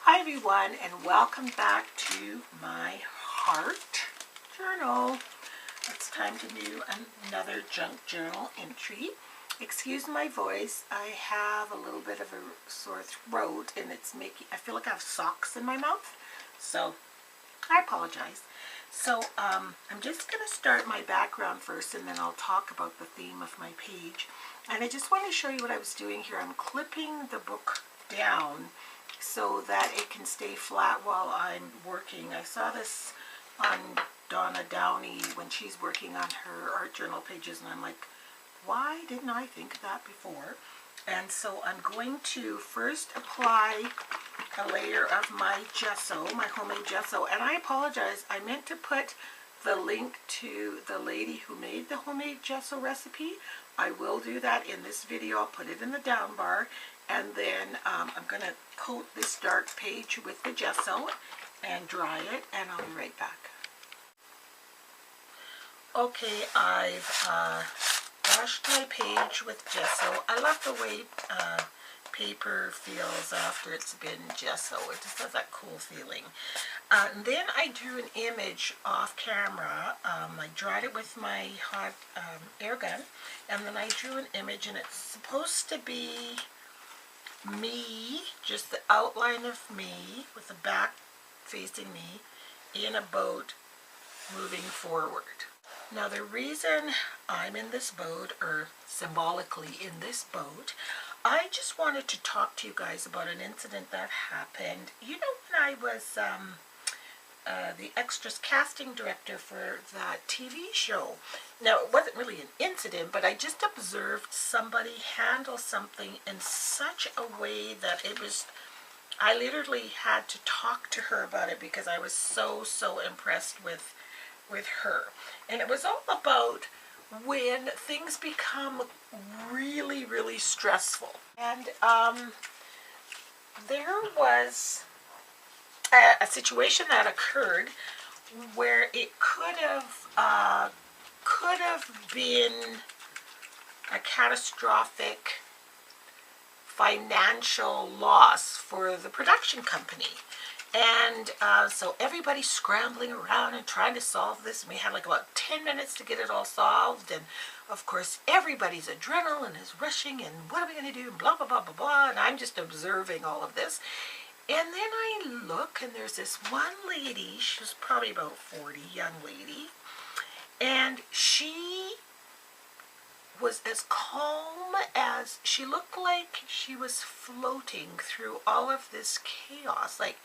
Hi everyone, and welcome back to my heart journal. It's time to do another junk journal entry. Excuse my voice, I have a little bit of a sore throat and I feel like I have socks in my mouth, so I apologize. So I'm just going to start my background first, and then I'll talk about the theme of my page. And I just want to show you what I was doing here. I'm clipping the book down so that it can stay flat while I'm working. I saw this on Donna Downey when she's working on her art journal pages, and I'm like, why didn't I think of that before? And so I'm going to first apply a layer of my gesso, my homemade gesso. And I apologize, I meant to put the link to the lady who made the homemade gesso recipe. I will do that in this video. I'll put it in the down bar. And then I'm going to coat this dark page with the gesso and dry it, and I'll be right back. Okay, I've washed my page with gesso. I love the way paper feels after it's been gesso. It just has that cool feeling. And then I drew an image off camera. I dried it with my hot air gun, and then I drew an image, and it's supposed to be me, just the outline of me with the back facing me in a boat moving forward. Now the reason I'm in this boat, or symbolically in this boat, I just wanted to talk to you guys about an incident that happened. You know, when I was the extras casting director for that TV show. Now, it wasn't really an incident, but I just observed somebody handle something in such a way that it was, I literally had to talk to her about it because I was so impressed with her. And it was all about when things become really stressful. And there was a situation that occurred where it could have been a catastrophic financial loss for the production company. And so everybody's scrambling around and trying to solve this. And we had like about 10 minutes to get it all solved. And of course, everybody's adrenaline is rushing. And what are we going to do? And blah, blah, blah, blah, blah. And I'm just observing all of this. And then I look, and there's this one lady. She was probably about 40, young lady. And she was as calm as, she looked like she was floating through all of this chaos. Like,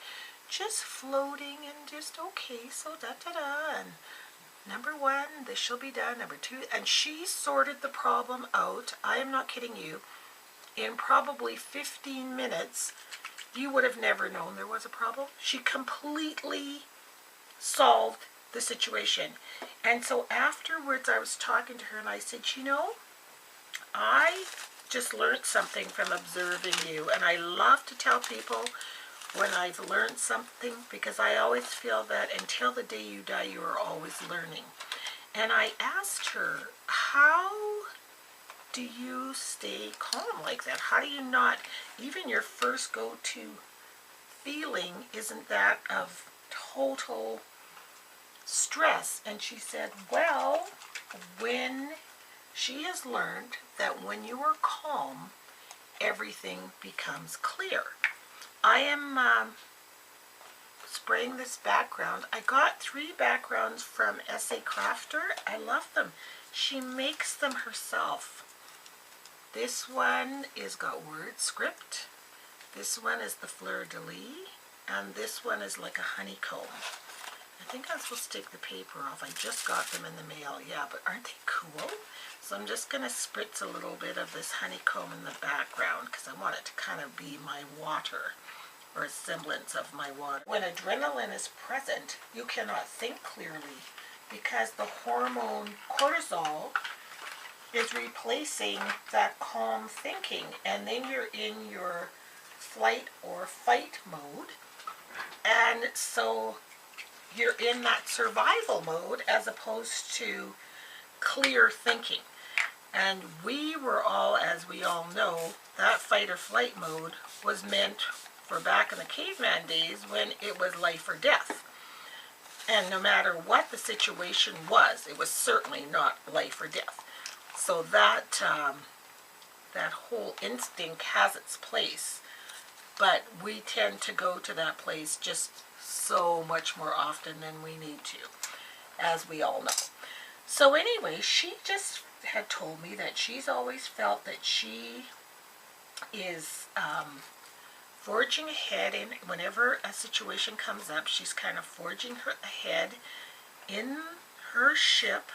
just floating and just, okay, so da-da-da, and number one, this shall be done, number two, and she sorted the problem out, I am not kidding you, in probably 15 minutes, you would have never known there was a problem. She completely solved the situation. And so afterwards I was talking to her and I said, you know, I just learned something from observing you, and I love to tell people when I've learned something, because I always feel that until the day you die, you are always learning. And I asked her, how do you stay calm like that? How do you not, even your first go-to feeling isn't that of total stress? And she said, well, when she has learned that when you are calm, everything becomes clear. I am spraying this background. I got 3 backgrounds from Essay Crafter. I love them. She makes them herself. This one is got word script. This one is the fleur-de-lis. And this one is like a honeycomb. I think I'm supposed to take the paper off. I just got them in the mail. Yeah, but aren't they cool? So I'm just going to spritz a little bit of this honeycomb in the background because I want it to kind of be my water, or a semblance of my water. When adrenaline is present, you cannot think clearly because the hormone cortisol is replacing that calm thinking, and then you're in your flight or fight mode, and so you're in that survival mode as opposed to clear thinking. And we were all, as we all know, that fight or flight mode was meant for back in the caveman days when it was life or death. And no matter what the situation was, it was certainly not life or death. So that that whole instinct has its place, but we tend to go to that place just so much more often than we need to, as we all know. So anyway, she just had told me that she's always felt that she is forging ahead, and whenever a situation comes up, she's kind of forging ahead in her ship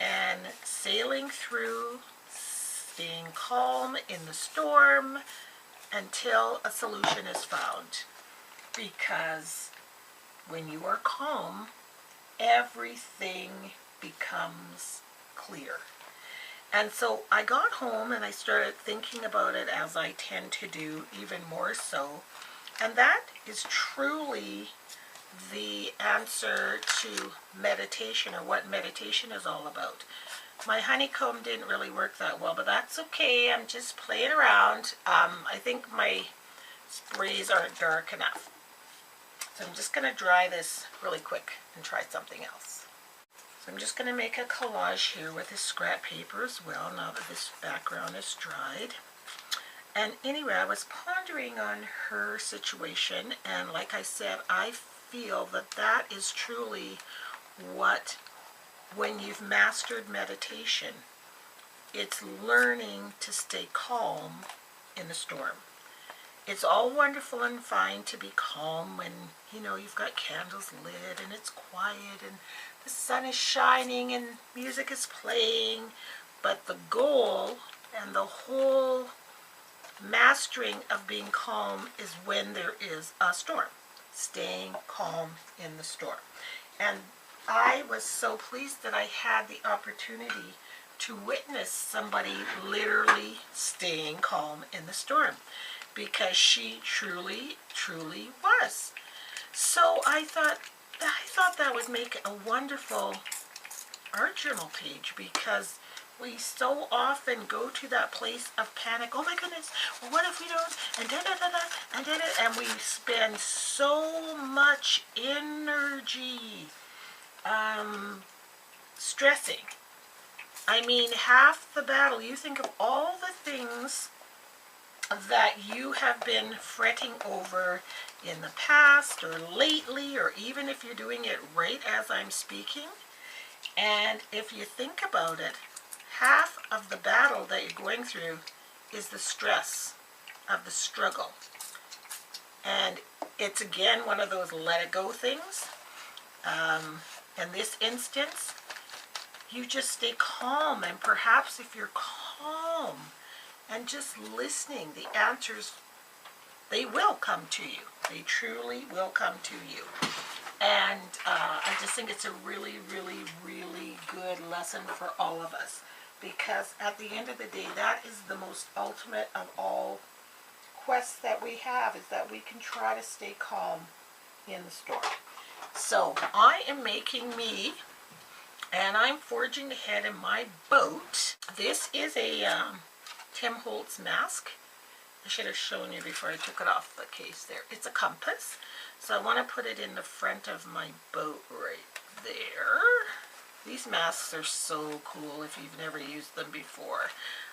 and sailing through, staying calm in the storm until a solution is found. Because when you are calm, everything becomes clear. And so I got home and I started thinking about it, as I tend to do, even more so. And that is truly the answer to meditation, or what meditation is all about. My honeycomb didn't really work that well, but that's okay. I'm just playing around. I think my sprays aren't dark enough. So I'm just going to dry this really quick and try something else. So I'm just going to make a collage here with this scrap paper as well, now that this background is dried. And anyway, I was pondering on her situation, and like I said, I feel that that is truly what, when you've mastered meditation, it's learning to stay calm in the storm. It's all wonderful and fine to be calm when, you know, you've got candles lit and it's quiet and the sun is shining and music is playing, but the goal and the whole mastering of being calm is when there is a storm, staying calm in the storm. And I was so pleased that I had the opportunity to witness somebody literally staying calm in the storm, because she truly, truly was. So I thought that would make a wonderful art journal page, because we so often go to that place of panic. Oh my goodness, well, what if we don't? And and we spend so much energy stressing. I mean, half the battle. You think of all the things that you have been fretting over in the past or lately, or even if you're doing it right as I'm speaking. And if you think about it, half of the battle that you're going through is the stress of the struggle. And it's again one of those let it go things. In this instance, you just stay calm, and perhaps if you're calm and just listening, the answers, they will come to you. They truly will come to you. And I just think it's a really, really, really good lesson for all of us, because at the end of the day, that is the most ultimate of all quests that we have, is that we can try to stay calm in the storm. So I am making me, and I'm forging ahead in my boat. This is a Tim Holtz mask. I should have shown you before I took it off the case there. It's a compass. So I want to put it in the front of my boat right there. These masks are so cool if you've never used them before.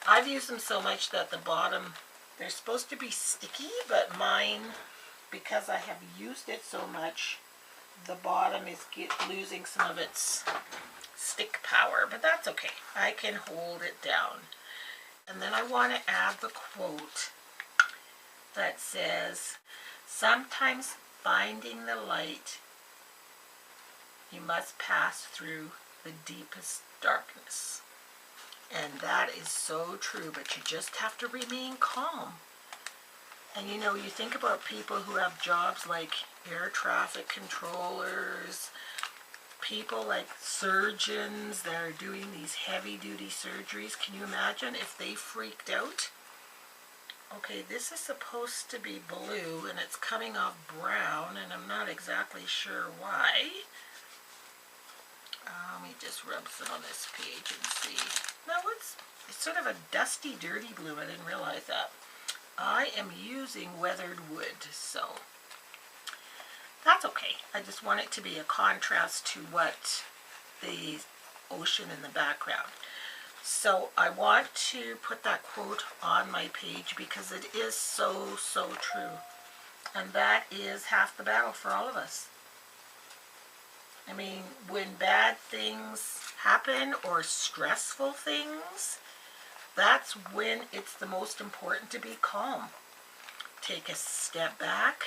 I've used them so much that the bottom, they're supposed to be sticky, but mine, because I have used it so much, the bottom is losing some of its stick power, but that's okay. I can hold it down. And then I want to add the quote that says, sometimes finding the light, you must pass through the deepest darkness. And that is so true, but you just have to remain calm. And you know, you think about people who have jobs like air traffic controllers, people like surgeons that are doing these heavy-duty surgeries. Can you imagine if they freaked out? Okay, this is supposed to be blue, and it's coming off brown, and I'm not exactly sure why. Let me just rub some on this page and see. No, it's sort of a dusty, dirty blue. I didn't realize that. I am using weathered wood, so that's okay. I just want it to be a contrast to what the ocean in the background. So I want to put that quote on my page because it is so, so true. And that is half the battle for all of us. I mean, when bad things happen or stressful things, that's when it's the most important to be calm. Take a step back,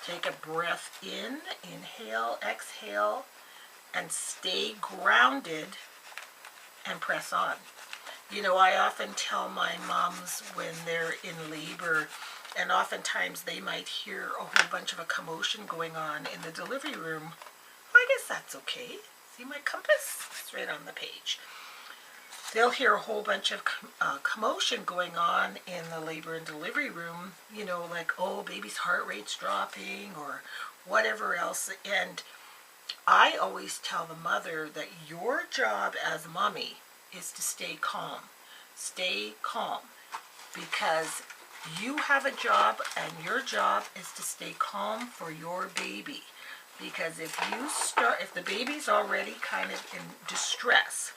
take a breath in, inhale, exhale, and stay grounded and press on. You know, I often tell my moms when they're in labor, and oftentimes they might hear a whole bunch of a commotion going on in the delivery room. I guess that's okay. See my compass? It's right on the page. They'll hear a whole bunch of commotion going on in the labor and delivery room, you know, like, oh, baby's heart rate's dropping or whatever else. And I always tell the mother that your job as mommy is to stay calm. Stay calm, because you have a job, and your job is to stay calm for your baby. Because if the baby's already kind of in distress,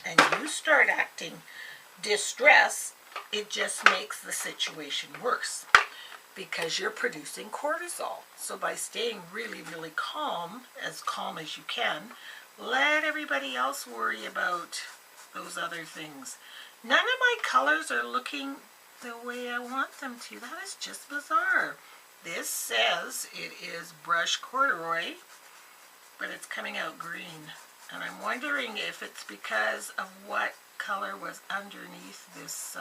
and you start acting distress, it just makes the situation worse because you're producing cortisol. So by staying really, really calm as you can, let everybody else worry about those other things. None of my colors are looking the way I want them to. That is just bizarre. This says it is brush corduroy, but it's coming out green. And I'm wondering if it's because of what color was underneath this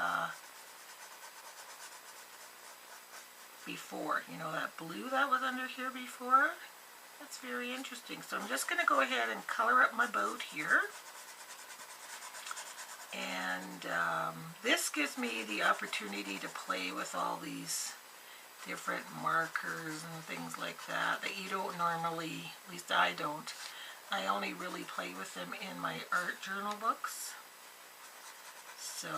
before. You know, that blue that was under here before? That's very interesting. So I'm just going to go ahead and color up my boat here. And this gives me the opportunity to play with all these different markers and things like that you don't normally, at least I don't. I only really play with them in my art journal books. So,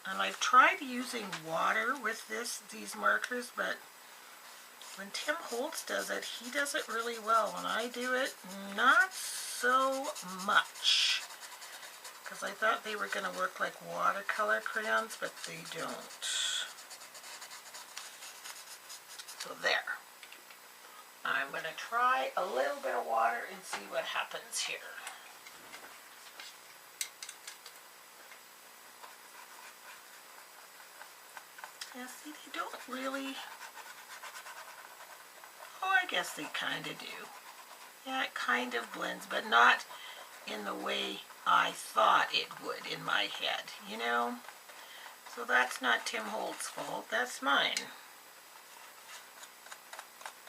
and I've tried using water with these markers, but when Tim Holtz does it, he does it really well. When I do it, not so much. Because I thought they were going to work like watercolor crayons, but they don't. So there. I'm going to try a little bit of water and see what happens here. Yeah, see, they don't really... Oh, I guess they kind of do. Yeah, it kind of blends, but not in the way I thought it would in my head, you know? So that's not Tim Holt's fault, that's mine.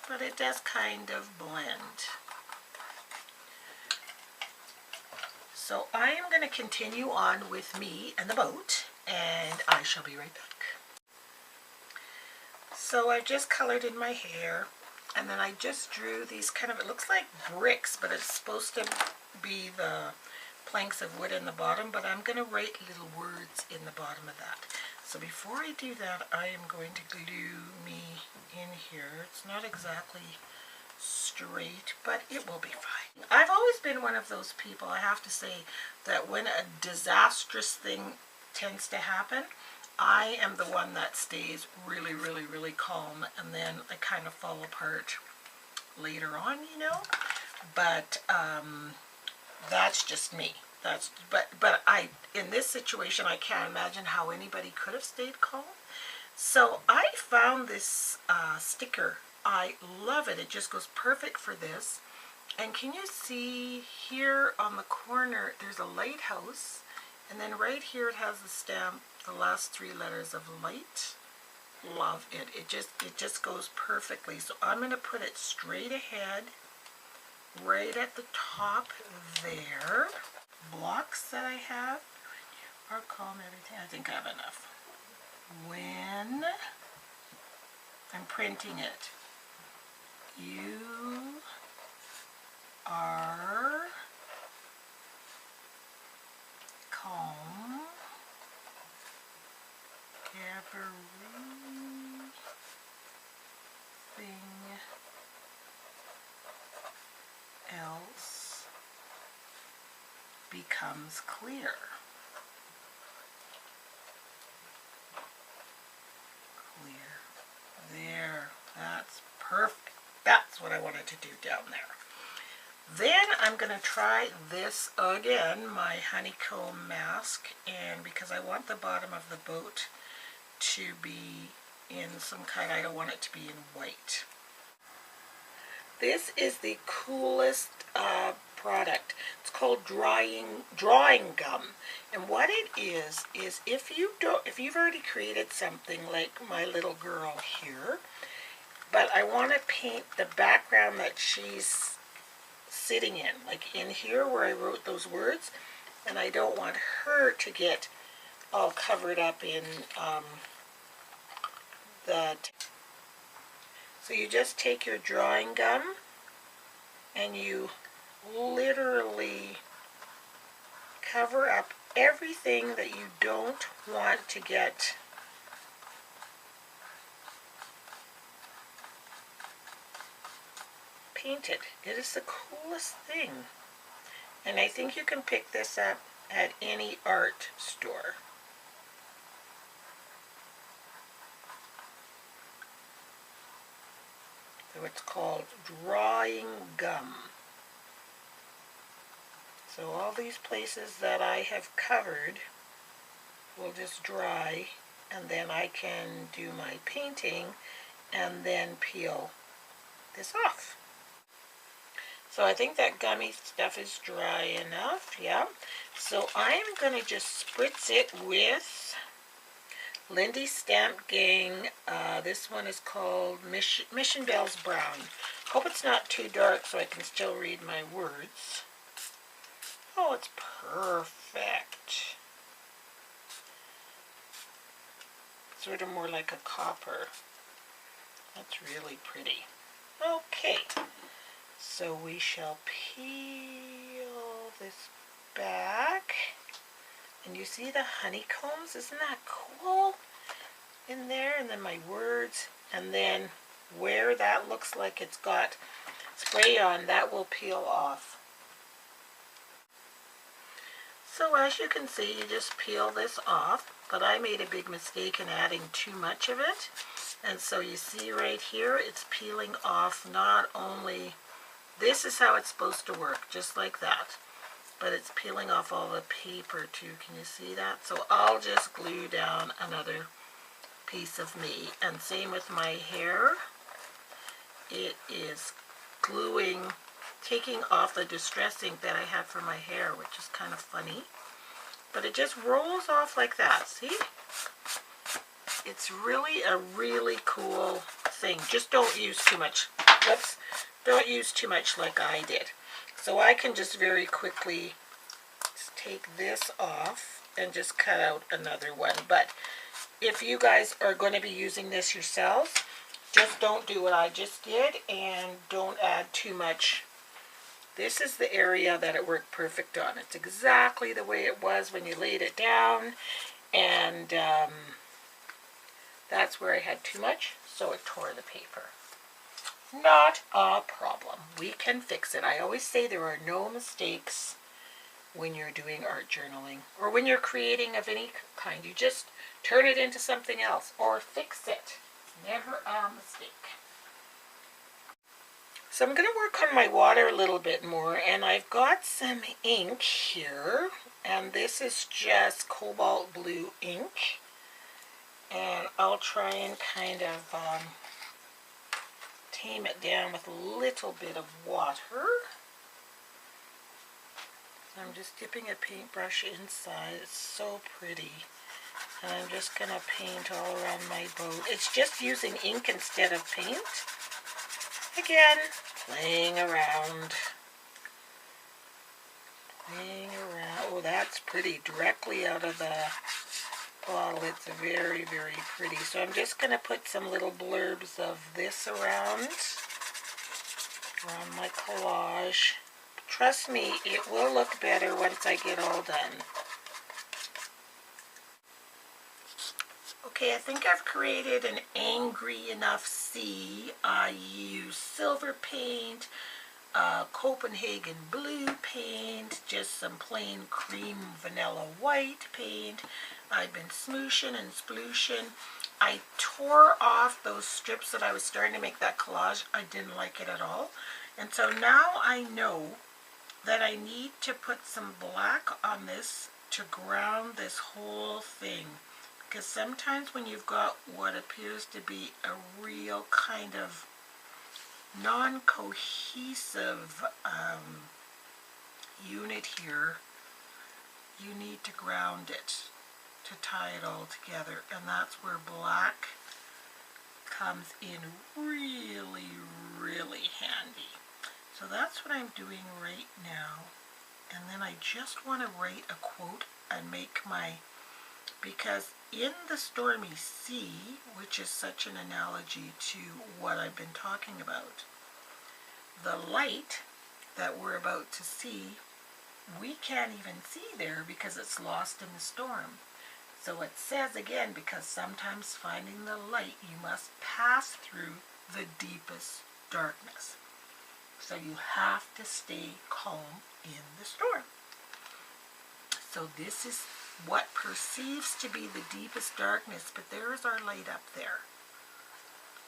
But it does kind of blend. So I am going to continue on with me and the boat, and I shall be right back. So I've just colored in my hair, and then I just drew these kind of, it looks like bricks, but it's supposed to be the planks of wood in the bottom, but I'm going to write little words in the bottom of that. So before I do that, I am going to glue me in here. It's not exactly straight, but it will be fine. I've always been one of those people, I have to say, that when a disastrous thing tends to happen, I am the one that stays really, really, really calm, and then I kind of fall apart later on, you know. But that's just me. But I, in this situation, I can't imagine how anybody could have stayed calm. So I found this sticker. I love it. It just goes perfect for this. And can you see here on the corner, there's a lighthouse, and then right here it has the stamp, the last 3 letters of light. Love it. It just goes perfectly. So I'm going to put it straight ahead, right at the top there. Blocks that I have are calm, everything. I think I have enough. When I'm printing it, you are calm, everything else becomes clear. There, that's perfect. That's what I wanted to do down there. Then I'm going to try this again, my honeycomb mask, and because I want the bottom of the boat to be in some kind, I don't want it to be in white. This is the coolest product. It's called drawing gum, and what it is if you've already created something like my little girl here, but I want to paint the background that she's sitting in, like in here where I wrote those words, and I don't want her to get all covered up in so you just take your drawing gum and you literally cover up everything that you don't want to get painted. It is the coolest thing, and I think you can pick this up at any art store. So it's called drawing gum. So all these places that I have covered will just dry, and then I can do my painting and then peel this off. So I think that gummy stuff is dry enough, yeah. So I'm going to just spritz it with Lindy Stamp Gang. This one is called Mission Bells Brown. Hope it's not too dark so I can still read my words. Oh, it's perfect. Sort of more like a copper. That's really pretty. Okay, so we shall peel this back. And you see the honeycombs? Isn't that cool? In there, and then my words, and then where that looks like it's got spray on, that will peel off. So as you can see, you just peel this off, but I made a big mistake in adding too much of it. And so you see right here, it's peeling off not only, this is how it's supposed to work, just like that. But it's peeling off all the paper too. Can you see that? So I'll just glue down another piece of me. And same with my hair. It is gluing, taking off the distress ink that I have for my hair, which is kind of funny. But it just rolls off like that, see? It's really a really cool thing. Just don't use too much. Whoops. Don't use too much like I did. So I can just very quickly just take this off and just cut out another one. But if you guys are going to be using this yourselves, just don't do what I just did and don't add too much. This is the area that it worked perfect on. It's exactly the way it was when you laid it down, and that's where I had too much, so it tore the paper. Not a problem. We can fix it. I always say there are no mistakes when you're doing art journaling or when you're creating of any kind. You just turn it into something else or fix it. Never a mistake. So I'm going to work on my water a little bit more, and I've got some ink here, and this is just cobalt blue ink, and I'll try and kind of tame it down with a little bit of water. I'm just dipping a paintbrush inside. It's so pretty. And I'm just going to paint all around my boat. It's just using ink instead of paint. Again, playing around. Playing around. Oh, that's pretty. Directly out of the bottle. It's very, very pretty. So I'm just going to put some little blurbs of this around my collage. Trust me, it will look better once I get all done. Okay, I think I've created an angry enough sea. I use silver paint, Copenhagen blue paint, just some plain cream vanilla white paint. I've been smooshing and splooshing. I tore off those strips that I was starting to make that collage. I didn't like it at all. And so now I know that I need to put some black on this to ground this whole thing. Because sometimes when you've got what appears to be a real kind of non-cohesive unit here, you need to ground it to tie it all together. And that's where black comes in really, really handy. So that's what I'm doing right now. And then I just want to write a quote and make my, because in the stormy sea, which is such an analogy to what I've been talking about, the light that we're about to see, we can't even see there because it's lost in the storm. So it says again, because sometimes finding the light, you must pass through the deepest darkness. So you have to stay calm in the storm. So this is what perceives to be the deepest darkness, but there is our light up there.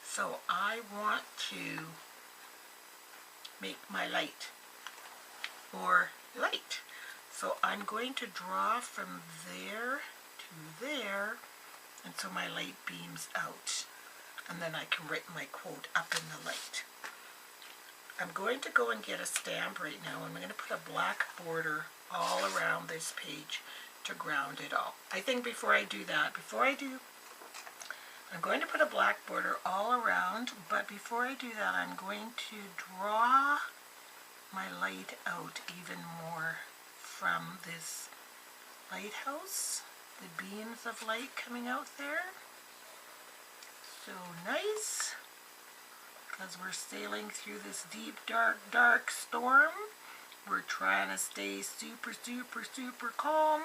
So I want to make my light, or light. So I'm going to draw from there to there, and so my light beams out. And then I can write my quote up in the light. I'm going to go and get a stamp right now, and I'm going to put a black border all around this page to ground it all. I think before I do that, I'm going to put a black border all around, but before I do that, I'm going to draw my light out even more from this lighthouse, the beams of light coming out there. So nice. Because we're sailing through this deep, dark, dark storm. We're trying to stay super, super, super calm.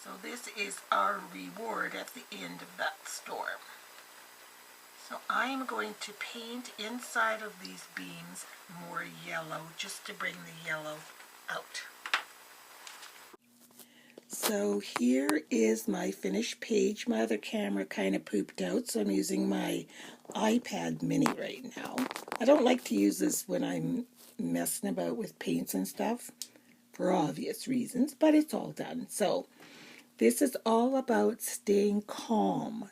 So this is our reward at the end of that storm. So I'm going to paint inside of these beams more yellow, just to bring the yellow out. So here is my finished page. My other camera kind of pooped out, so I'm using my iPad mini right now. I don't like to use this when I'm messing about with paints and stuff, for obvious reasons, but it's all done. So this is all about staying calm,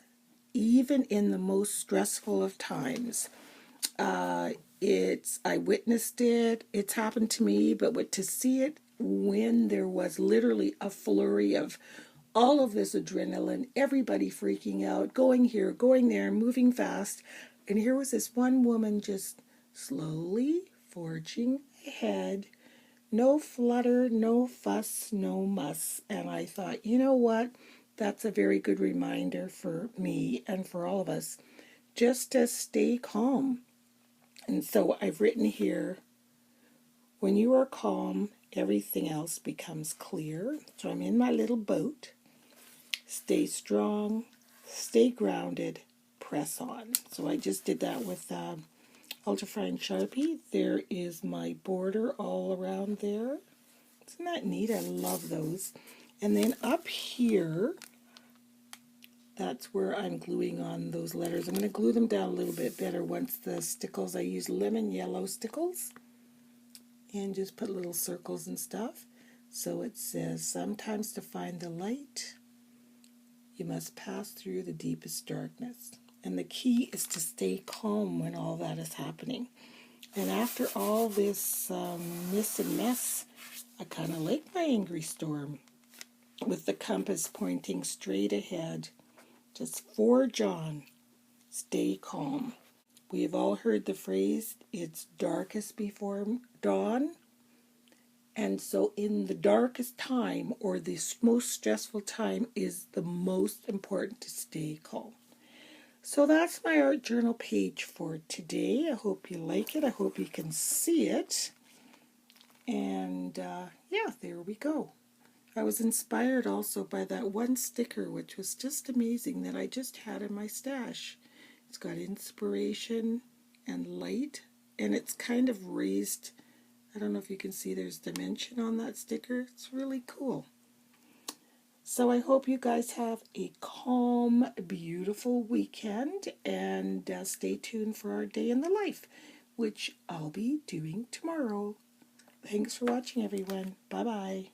even in the most stressful of times. I witnessed it, it's happened to me, but to see it when there was literally a flurry of all of this adrenaline, everybody freaking out, going here, going there, moving fast, and here was this one woman just slowly forging ahead, no flutter, no fuss, no muss. And I thought, you know what, that's a very good reminder for me and for all of us, just to stay calm. And so I've written here, when you are calm, everything else becomes clear. So I'm in my little boat. Stay strong, stay grounded, press on. So I just did that with ultrafine Sharpie. There is my border all around there. Isn't that neat? I love those. And then up here, that's where I'm gluing on those letters. I'm going to glue them down a little bit better once the stickles, I use lemon yellow stickles, and just put little circles and stuff. So it says, sometimes to find the light, you must pass through the deepest darkness. And the key is to stay calm when all that is happening. And after all this miss and mess, I kind of like my angry storm with the compass pointing straight ahead. Just forge on, stay calm. We have all heard the phrase, it's darkest before dawn. And so in the darkest time, or the most stressful time, is the most important to stay calm. So that's my art journal page for today. I hope you like it. I hope you can see it. And yeah, there we go. I was inspired also by that one sticker, which was just amazing, that I just had in my stash. It's got inspiration and light, and it's kind of raised. I don't know if you can see there's dimension on that sticker. It's really cool. So I hope you guys have a calm, beautiful weekend, and stay tuned for our day in the life, which I'll be doing tomorrow. Thanks for watching, everyone. Bye-bye.